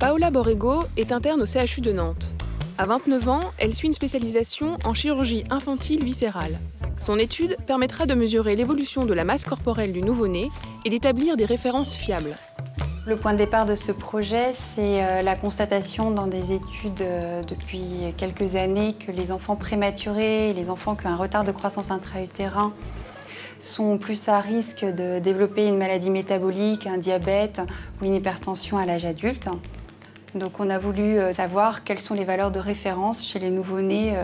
Paola Borrego est interne au CHU de Nantes. À 29 ans, elle suit une spécialisation en chirurgie infantile viscérale. Son étude permettra de mesurer l'évolution de la masse corporelle du nouveau-né et d'établir des références fiables. Le point de départ de ce projet, c'est la constatation dans des études depuis quelques années que les enfants prématurés et les enfants qui ont un retard de croissance intra-utérin sont plus à risque de développer une maladie métabolique, un diabète ou une hypertension à l'âge adulte. Donc on a voulu savoir quelles sont les valeurs de référence chez les nouveau-nés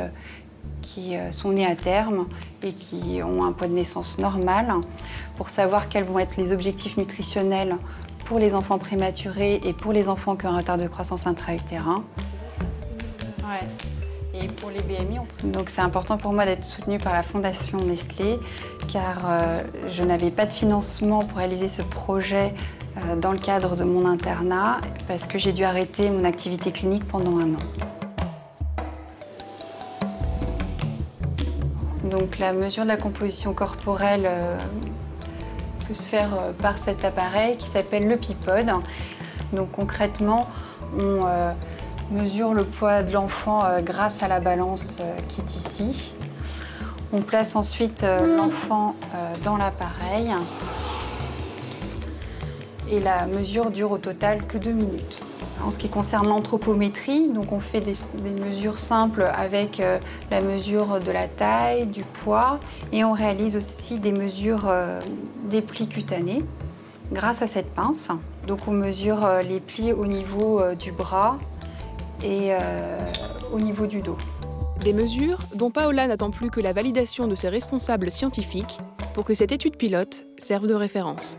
qui sont nés à terme et qui ont un poids de naissance normal, pour savoir quels vont être les objectifs nutritionnels pour les enfants prématurés et pour les enfants qui ont un retard de croissance intra-utérin. Ouais. Et pour les BMI, donc c'est important pour moi d'être soutenue par la Fondation Nestlé, car je n'avais pas de financement pour réaliser ce projet dans le cadre de mon internat, parce que j'ai dû arrêter mon activité clinique pendant 1 an. Donc la mesure de la composition corporelle peut se faire par cet appareil qui s'appelle le Peapod. Donc concrètement, on mesure le poids de l'enfant grâce à la balance qui est ici. On place ensuite l'enfant dans l'appareil et la mesure dure au total que 2 minutes. En ce qui concerne l'anthropométrie, donc on fait des mesures simples avec la mesure de la taille, du poids, et on réalise aussi des mesures des plis cutanés grâce à cette pince. Donc on mesure les plis au niveau du bras et au niveau du dos. Des mesures dont Paola n'attend plus que la validation de ses responsables scientifiques pour que cette étude pilote serve de référence.